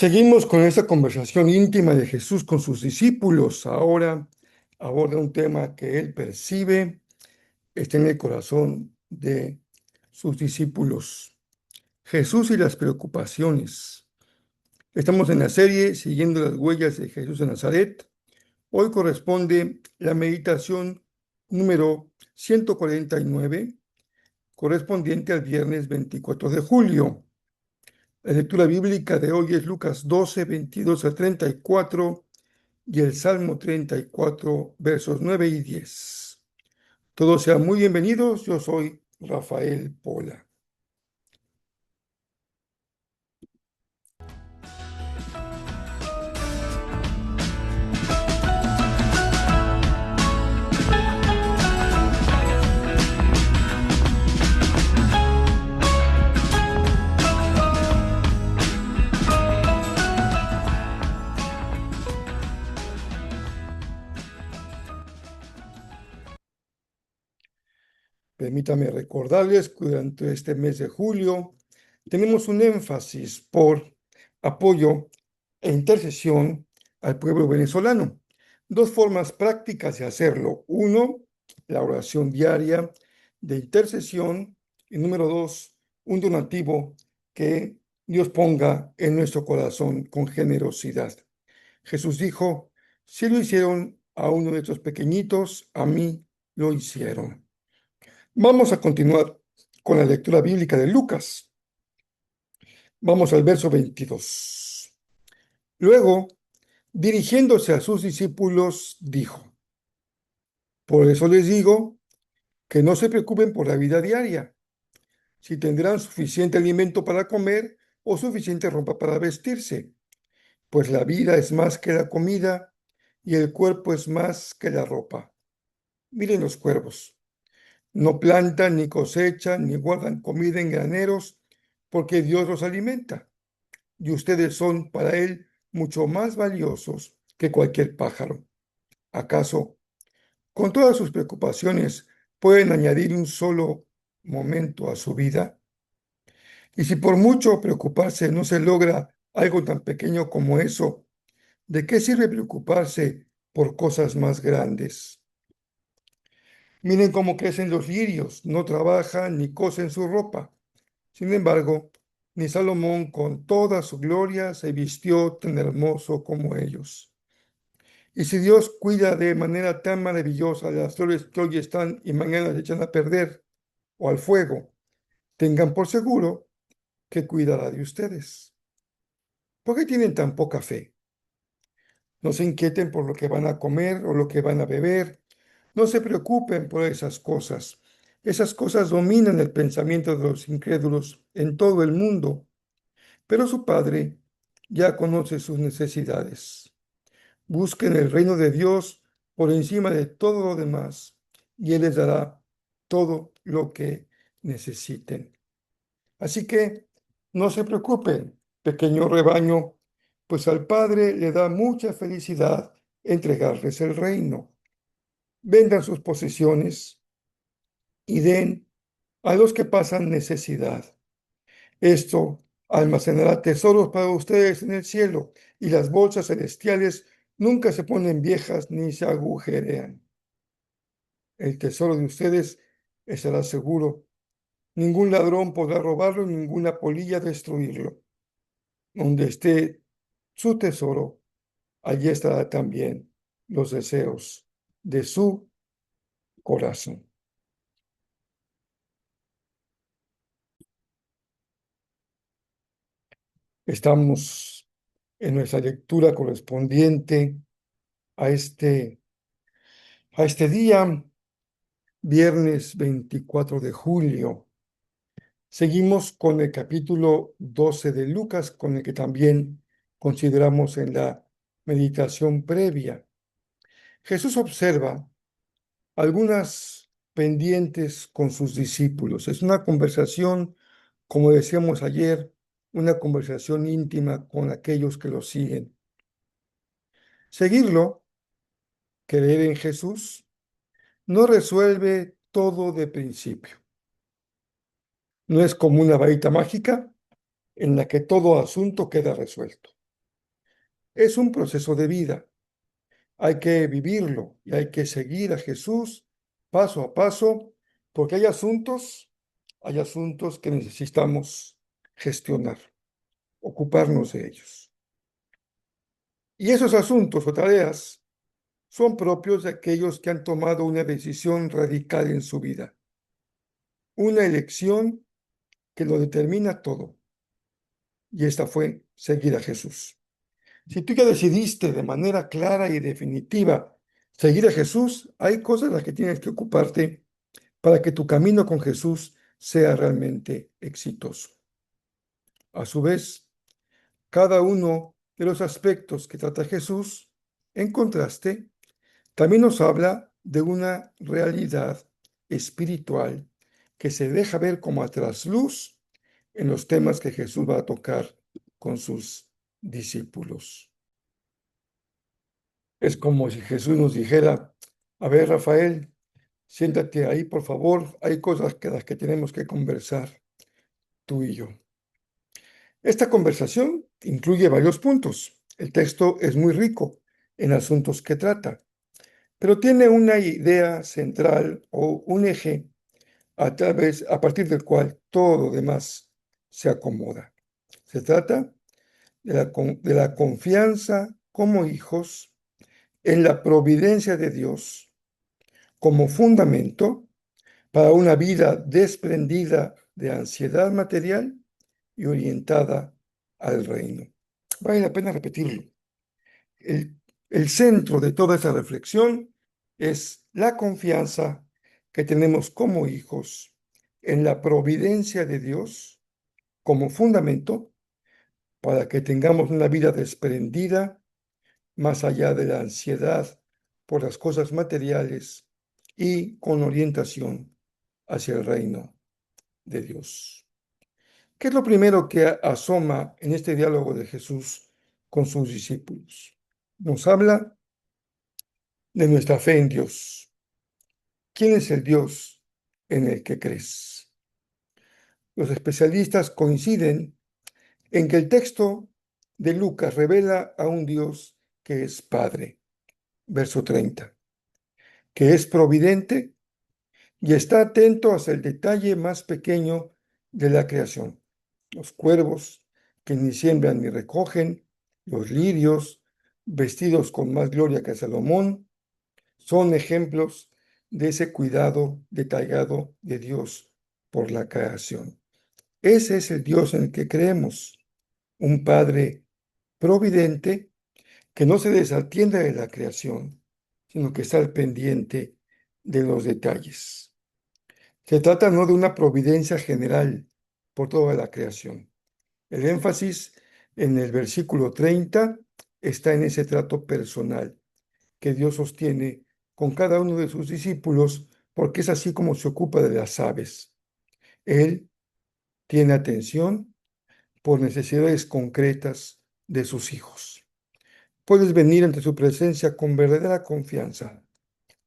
Seguimos con esta conversación íntima de Jesús con sus discípulos. Ahora aborda un tema que él percibe, está en el corazón de sus discípulos. Jesús y las preocupaciones. Estamos en la serie Siguiendo las huellas de Jesús de Nazaret. Hoy corresponde la meditación número 149, correspondiente al viernes 24 de julio. La lectura bíblica de hoy es Lucas 12, 22 a 34 y el Salmo 34, versos 9 y 10. Todos sean muy bienvenidos. Yo soy Rafael Pola. Permítame recordarles que durante este mes de julio tenemos un énfasis por apoyo e intercesión al pueblo venezolano. Dos formas prácticas de hacerlo. Uno, la oración diaria de intercesión. Y número dos, un donativo que Dios ponga en nuestro corazón con generosidad. Jesús dijo, si lo hicieron a uno de estos pequeñitos, a mí lo hicieron. Vamos a continuar con la lectura bíblica de Lucas. Vamos al verso 22. Luego, dirigiéndose a sus discípulos, dijo, por eso les digo que no se preocupen por la vida diaria, si tendrán suficiente alimento para comer o suficiente ropa para vestirse, pues la vida es más que la comida y el cuerpo es más que la ropa. Miren los cuervos. No plantan, ni cosechan, ni guardan comida en graneros, porque Dios los alimenta. Y ustedes son para Él mucho más valiosos que cualquier pájaro. ¿Acaso, con todas sus preocupaciones, pueden añadir un solo momento a su vida? Y si por mucho preocuparse no se logra algo tan pequeño como eso, ¿de qué sirve preocuparse por cosas más grandes? Miren cómo crecen los lirios, no trabajan ni cosen su ropa. Sin embargo, ni Salomón con toda su gloria se vistió tan hermoso como ellos. Y si Dios cuida de manera tan maravillosa las flores que hoy están y mañana se echan a perder o al fuego, tengan por seguro que cuidará de ustedes. ¿Por qué tienen tan poca fe? No se inquieten por lo que van a comer o lo que van a beber. No se preocupen por esas cosas. Esas cosas dominan el pensamiento de los incrédulos en todo el mundo, pero su Padre ya conoce sus necesidades. Busquen el reino de Dios por encima de todo lo demás y Él les dará todo lo que necesiten. Así que no se preocupen, pequeño rebaño, pues al Padre le da mucha felicidad entregarles el reino. Vendan sus posesiones y den a los que pasan necesidad. Esto almacenará tesoros para ustedes en el cielo, y las bolsas celestiales nunca se ponen viejas ni se agujerean. El tesoro de ustedes estará seguro. Ningún ladrón podrá robarlo, ni ninguna polilla destruirlo. Donde esté su tesoro, allí estará también los deseos de su corazón. Estamos en nuestra lectura correspondiente a este día, viernes 24 de julio. Seguimos con el capítulo 12 de Lucas, con el que también consideramos en la meditación previa. Jesús observa algunas pendientes con sus discípulos. Es una conversación, como decíamos ayer, una conversación íntima con aquellos que lo siguen. Seguirlo, creer en Jesús, no resuelve todo de principio. No es como una varita mágica en la que todo asunto queda resuelto. Es un proceso de vida. Hay que vivirlo y hay que seguir a Jesús paso a paso, porque hay asuntos que necesitamos gestionar, ocuparnos de ellos. Y esos asuntos o tareas son propios de aquellos que han tomado una decisión radical en su vida, una elección que lo determina todo. Y esta fue seguir a Jesús. Si tú ya decidiste de manera clara y definitiva seguir a Jesús, hay cosas de las que tienes que ocuparte para que tu camino con Jesús sea realmente exitoso. A su vez, cada uno de los aspectos que trata Jesús, en contraste, también nos habla de una realidad espiritual que se deja ver como a trasluz en los temas que Jesús va a tocar con sus discípulos. Es como si Jesús nos dijera, a ver, Rafael, siéntate ahí, por favor, hay cosas que las que tenemos que conversar tú y yo. Esta conversación incluye varios puntos. El texto es muy rico en asuntos que trata, pero tiene una idea central o un eje a partir del cual todo lo demás se acomoda. Se trata de la confianza como hijos en la providencia de Dios como fundamento para una vida desprendida de ansiedad material y orientada al reino. Vale la pena repetirlo. El, el centro de toda esa reflexión es la confianza que tenemos como hijos en la providencia de Dios como fundamento para que tengamos una vida desprendida más allá de la ansiedad por las cosas materiales y con orientación hacia el reino de Dios. ¿Qué es lo primero que asoma en este diálogo de Jesús con sus discípulos? Nos habla de nuestra fe en Dios. ¿Quién es el Dios en el que crees? Los especialistas coinciden en que el texto de Lucas revela a un Dios que es Padre, verso 30, que es providente y está atento hacia el detalle más pequeño de la creación. Los cuervos que ni siembran ni recogen, los lirios vestidos con más gloria que Salomón, son ejemplos de ese cuidado detallado de Dios por la creación. Ese es el Dios en el que creemos, un Padre providente que no se desatiende de la creación, sino que está al pendiente de los detalles. Se trata no de una providencia general por toda la creación. El énfasis en el versículo 30 está en ese trato personal que Dios sostiene con cada uno de sus discípulos, porque es así como se ocupa de las aves. Él tiene atención por necesidades concretas de sus hijos. Puedes venir ante su presencia con verdadera confianza.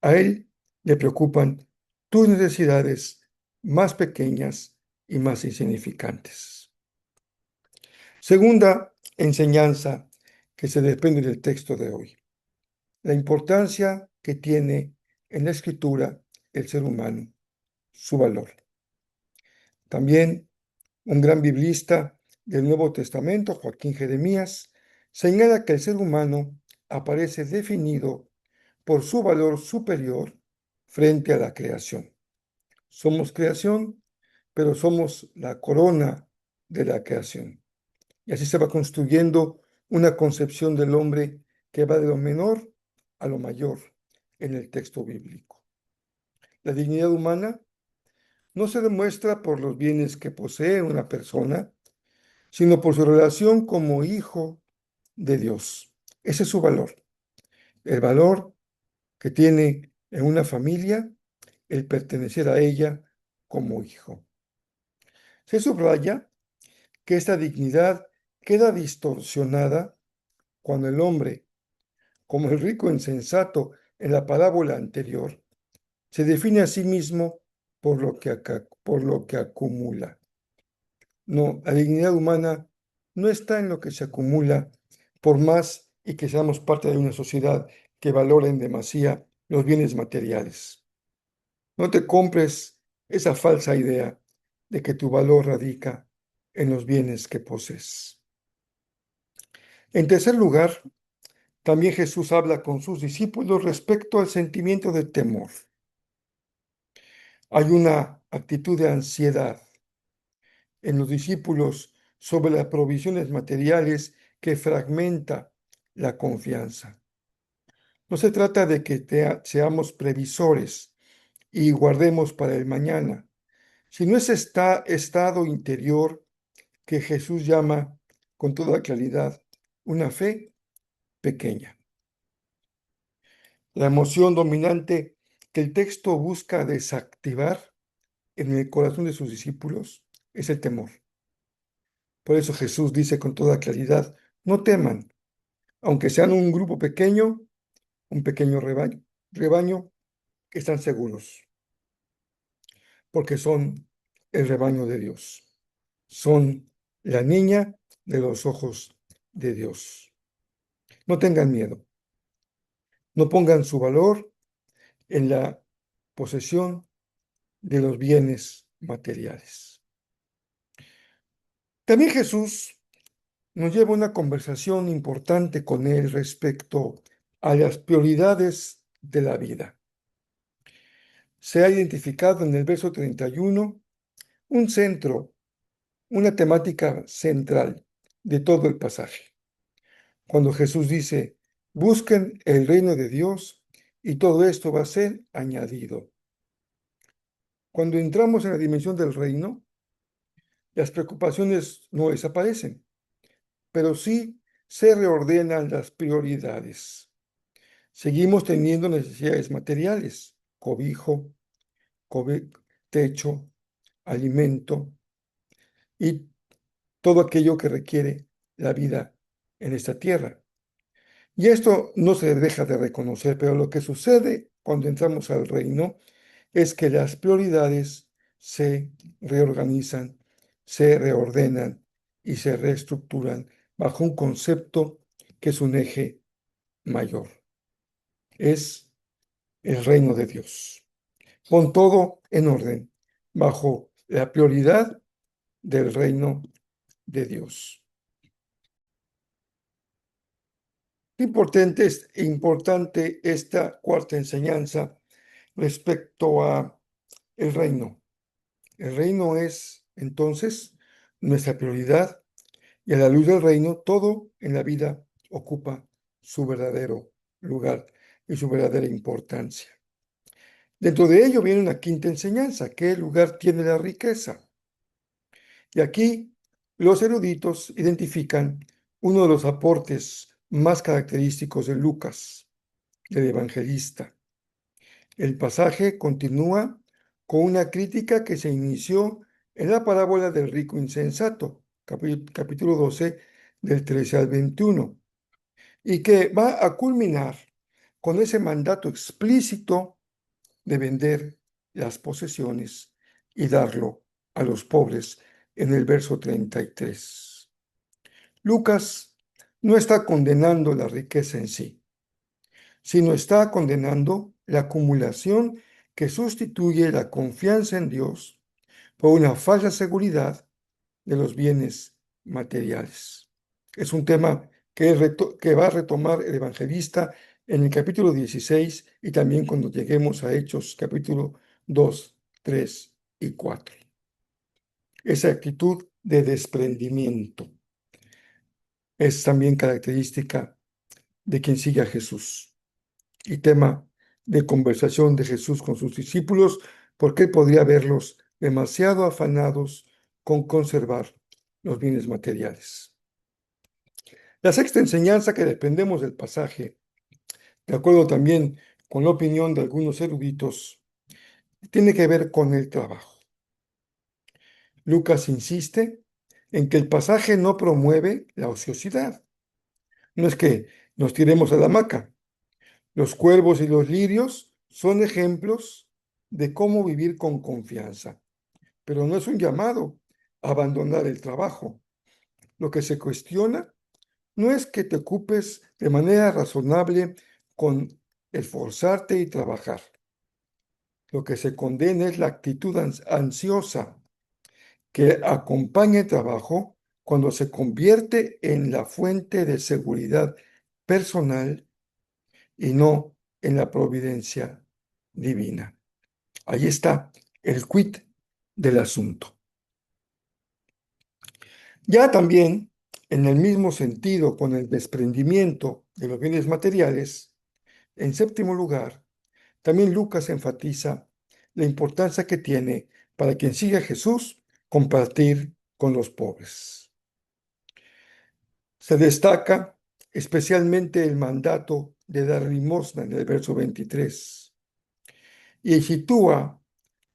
A Él le preocupan tus necesidades más pequeñas y más insignificantes. Segunda enseñanza que se desprende del texto de hoy: la importancia que tiene en la escritura el ser humano, su valor. También un gran biblista del Nuevo Testamento, Joaquín Jeremías, señala que el ser humano aparece definido por su valor superior frente a la creación. Somos creación, pero somos la corona de la creación. Y así se va construyendo una concepción del hombre que va de lo menor a lo mayor en el texto bíblico. La dignidad humana no se demuestra por los bienes que posee una persona, sino por su relación como hijo de Dios. Ese es su valor. El valor que tiene en una familia el pertenecer a ella como hijo. Se subraya que esta dignidad queda distorsionada cuando el hombre, como el rico insensato en la parábola anterior, se define a sí mismo por lo que acumula. No, la dignidad humana no está en lo que se acumula, por más y que seamos parte de una sociedad que valora en demasía los bienes materiales. No te compres esa falsa idea de que tu valor radica en los bienes que posees. En tercer lugar, también Jesús habla con sus discípulos respecto al sentimiento de temor. Hay una actitud de ansiedad en los discípulos sobre las provisiones materiales que fragmenta la confianza. No se trata de que seamos previsores y guardemos para el mañana, sino es estado interior que Jesús llama con toda claridad una fe pequeña. La emoción dominante que el texto busca desactivar en el corazón de sus discípulos es el temor. Por eso Jesús dice con toda claridad, no teman, aunque sean un grupo pequeño, un pequeño rebaño, están seguros, porque son el rebaño de Dios. Son la niña de los ojos de Dios. No tengan miedo, no pongan su valor en la posesión de los bienes materiales. También Jesús nos lleva una conversación importante con él respecto a las prioridades de la vida. Se ha identificado en el verso 31 un centro, una temática central de todo el pasaje. Cuando Jesús dice, busquen el reino de Dios y todo esto va a ser añadido. Cuando entramos en la dimensión del reino, las preocupaciones no desaparecen, pero sí se reordenan las prioridades. Seguimos teniendo necesidades materiales, cobijo, techo, alimento y todo aquello que requiere la vida en esta tierra. Y esto no se deja de reconocer, pero lo que sucede cuando entramos al reino es que las prioridades se reorganizan, se reordenan y se reestructuran bajo un concepto que es un eje mayor. Es el reino de Dios. Con todo en orden, bajo la prioridad del reino de Dios. Importante esta cuarta enseñanza respecto a el reino. El reino es entonces nuestra prioridad y a la luz del reino todo en la vida ocupa su verdadero lugar y su verdadera importancia. Dentro de ello viene una quinta enseñanza: ¿qué lugar tiene la riqueza? Y aquí los eruditos identifican uno de los aportes más característicos de Lucas, del evangelista. El pasaje continúa con una crítica que se inició en la parábola del rico insensato, capítulo 12, del 13 al 21, y que va a culminar con ese mandato explícito de vender las posesiones y darlo a los pobres en el verso 33. Lucas no está condenando la riqueza en sí, sino está condenando la acumulación que sustituye la confianza en Dios por una falsa seguridad de los bienes materiales. Es un tema que va a retomar el evangelista en el capítulo 16 y también cuando lleguemos a Hechos capítulo 2, 3 y 4. Esa actitud de desprendimiento es también característica de quien sigue a Jesús y tema de conversación de Jesús con sus discípulos, porque él podría verlos demasiado afanados con conservar los bienes materiales. La sexta enseñanza que dependemos del pasaje, de acuerdo también con la opinión de algunos eruditos, tiene que ver con el trabajo. Lucas insiste en que el pasaje no promueve la ociosidad. No es que nos tiremos a la hamaca. Los cuervos y los lirios son ejemplos de cómo vivir con confianza, pero no es un llamado a abandonar el trabajo. Lo que se cuestiona no es que te ocupes de manera razonable con esforzarte y trabajar. Lo que se condena es la actitud ansiosa que acompaña el trabajo cuando se convierte en la fuente de seguridad personal y no en la providencia divina. Ahí está el quid del asunto. Ya también, en el mismo sentido con el desprendimiento de los bienes materiales, en séptimo lugar, también Lucas enfatiza la importancia que tiene para quien sigue a Jesús compartir con los pobres. Se destaca especialmente el mandato de dar limosna en el verso 23 y sitúa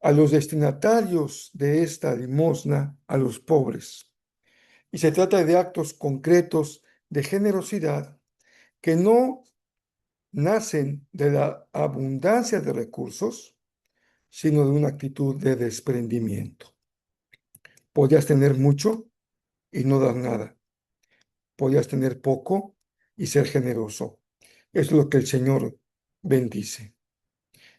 a los destinatarios de esta limosna a los pobres. Y se trata de actos concretos de generosidad que no nacen de la abundancia de recursos, sino de una actitud de desprendimiento. Podías tener mucho y no dar nada. Podías tener poco y ser generoso. Es lo que el Señor bendice.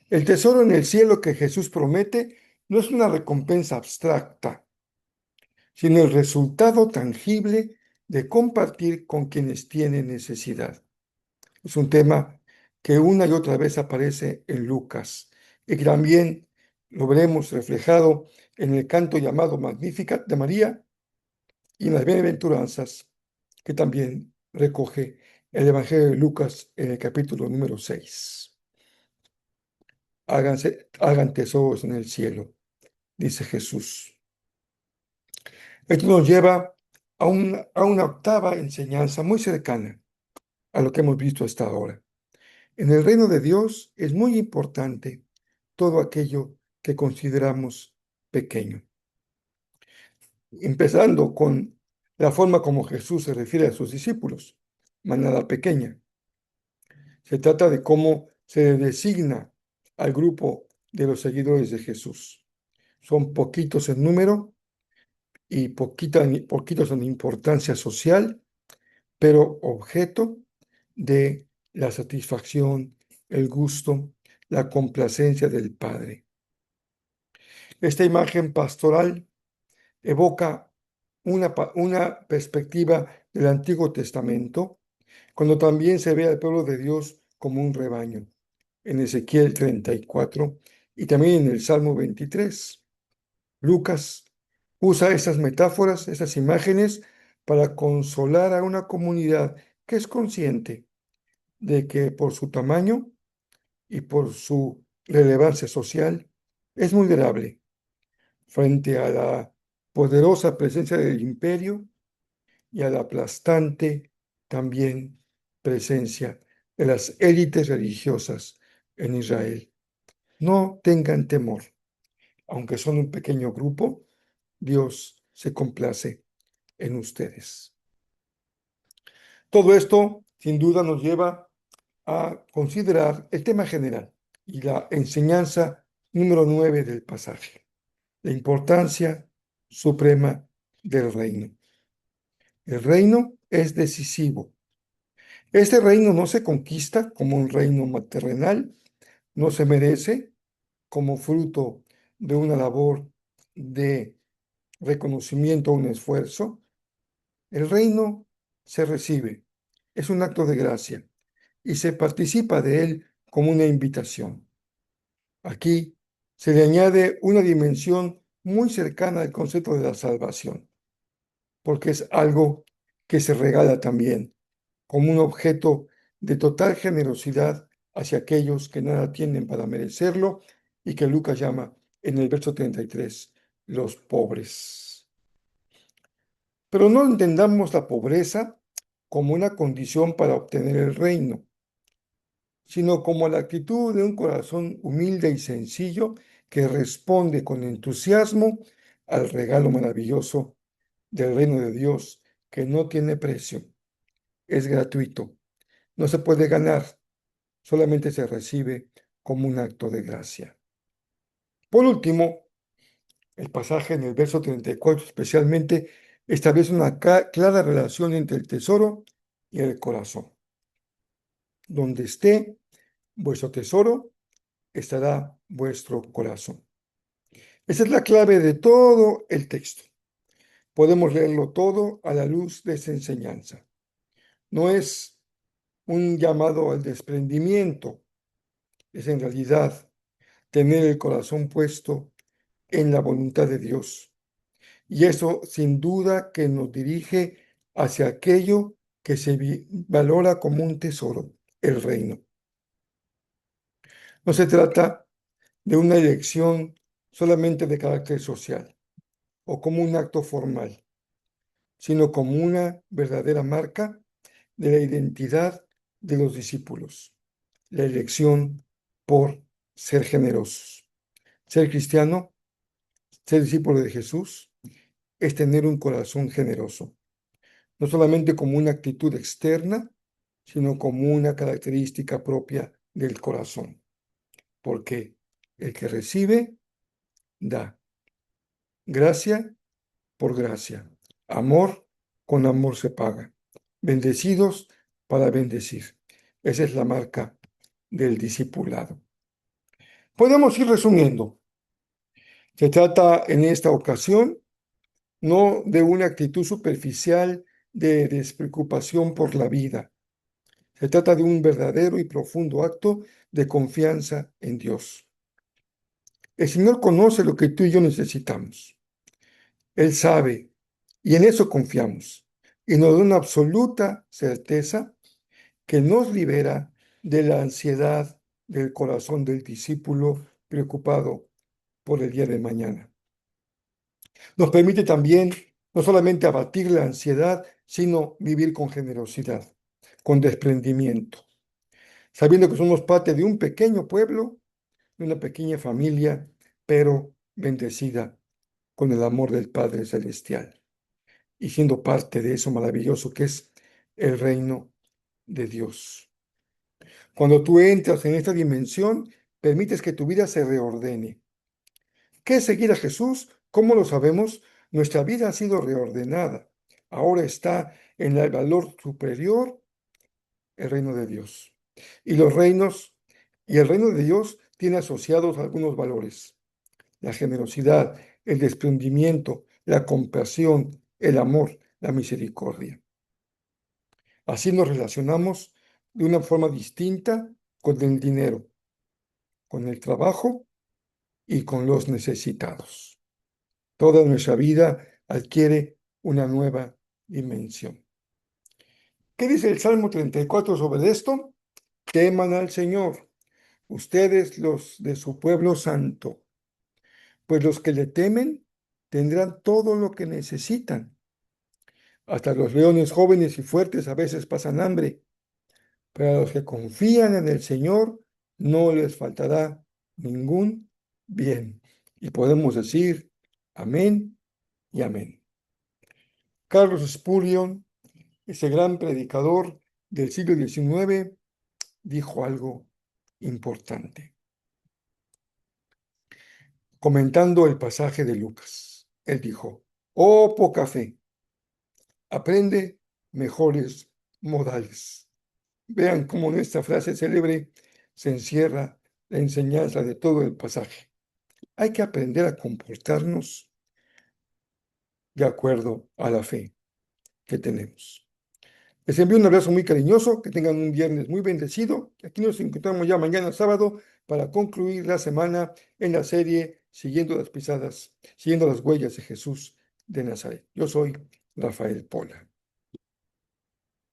El tesoro en el cielo que Jesús promete no es una recompensa abstracta, sino el resultado tangible de compartir con quienes tienen necesidad. Es un tema que una y otra vez aparece en Lucas y que también lo veremos reflejado en el canto llamado Magnificat de María y en las bienaventuranzas que también recoge el Evangelio de Lucas en el capítulo número 6. Hagan tesoros en el cielo, dice Jesús. Esto nos lleva a una octava enseñanza muy cercana a lo que hemos visto hasta ahora. En el reino de Dios es muy importante todo aquello que consideramos pequeño. Empezando con la forma como Jesús se refiere a sus discípulos, manada pequeña. Se trata de cómo se designa al grupo de los seguidores de Jesús. Son poquitos en número y poquitos en importancia social, pero objeto de la satisfacción, el gusto, la complacencia del Padre. Esta imagen pastoral evoca una perspectiva del Antiguo Testamento, cuando también se ve al pueblo de Dios como un rebaño, en Ezequiel 34 y también en el Salmo 23. Lucas usa esas metáforas, esas imágenes, para consolar a una comunidad que es consciente de que por su tamaño y por su relevancia social es vulnerable frente a la poderosa presencia del imperio y a la aplastante también presencia de las élites religiosas en Israel. No tengan temor, aunque son un pequeño grupo, Dios se complace en ustedes. Todo esto, sin duda, nos lleva a considerar el tema general y la enseñanza número 9 del pasaje, la importancia suprema del reino. El reino es decisivo. Este reino no se conquista como un reino terrenal, no se merece como fruto de una labor de reconocimiento, un esfuerzo. El reino se recibe, es un acto de gracia y se participa de él como una invitación. Aquí se le añade una dimensión muy cercana al concepto de la salvación, porque es algo que se regala también como un objeto de total generosidad hacia aquellos que nada tienen para merecerlo y que Lucas llama en el verso 33 los pobres. Pero no entendamos la pobreza como una condición para obtener el reino, sino como la actitud de un corazón humilde y sencillo que responde con entusiasmo al regalo maravilloso del reino de Dios, que no tiene precio, es gratuito, no se puede ganar, solamente se recibe como un acto de gracia. Por último, el pasaje en el verso 34 especialmente establece una clara relación entre el tesoro y el corazón. donde esté vuestro tesoro, estará vuestro corazón. Esa es la clave de todo el texto. Podemos leerlo todo a la luz de esa enseñanza. No es un llamado al desprendimiento, es en realidad tener el corazón puesto en la voluntad de Dios. Y eso sin duda que nos dirige hacia aquello que se valora como un tesoro, el reino. No se trata de una elección solamente de carácter social o como un acto formal, sino como una verdadera marca de la identidad de los discípulos, la elección por ser generosos. Ser cristiano, ser discípulo de Jesús, es tener un corazón generoso, no solamente como una actitud externa, sino como una característica propia del corazón, porque el que recibe, da. Gracia por gracia. Amor con amor se paga. Bendecidos para bendecir. Esa es la marca del discipulado. Podemos ir resumiendo. Se trata en esta ocasión no de una actitud superficial de despreocupación por la vida. Se trata de un verdadero y profundo acto de confianza en Dios. El Señor conoce lo que tú y yo necesitamos. Él sabe y en eso confiamos. Y nos da una absoluta certeza que nos libera de la ansiedad del corazón del discípulo preocupado por el día de mañana. Nos permite también no solamente abatir la ansiedad, sino vivir con generosidad, con desprendimiento, sabiendo que somos parte de un pequeño pueblo, de una pequeña familia, pero bendecida con el amor del Padre Celestial y siendo parte de eso maravilloso que es el reino de Dios. Cuando tú entras en esta dimensión, permites que tu vida se reordene. ¿Qué es seguir a Jesús? ¿Cómo lo sabemos? Nuestra vida ha sido reordenada. Ahora está en el valor superior el reino de Dios. Y los reinos y el reino de Dios tiene asociados algunos valores: la generosidad, el desprendimiento, la compasión, el amor, la misericordia. Así nos relacionamos de una forma distinta con el dinero, con el trabajo y con los necesitados. Toda nuestra vida adquiere una nueva dimensión. ¿Qué dice el Salmo 34 sobre esto? Teman al Señor, ustedes los de su pueblo santo, pues los que le temen tendrán todo lo que necesitan. Hasta los leones jóvenes y fuertes a veces pasan hambre, pero a los que confían en el Señor no les faltará ningún bien. Y podemos decir amén y amén. Carlos Spurgeon, ese gran predicador del siglo XIX, dijo algo importante, comentando el pasaje de Lucas. Él dijo: oh poca fe, aprende mejores modales. Vean cómo en esta frase célebre se encierra la enseñanza de todo el pasaje. Hay que aprender a comportarnos de acuerdo a la fe que tenemos. Les envío un abrazo muy cariñoso, que tengan un viernes muy bendecido. Aquí nos encontramos ya mañana sábado para concluir la semana en la serie Siguiendo las pisadas, siguiendo las huellas de Jesús de Nazaret. Yo soy Rafael Pola.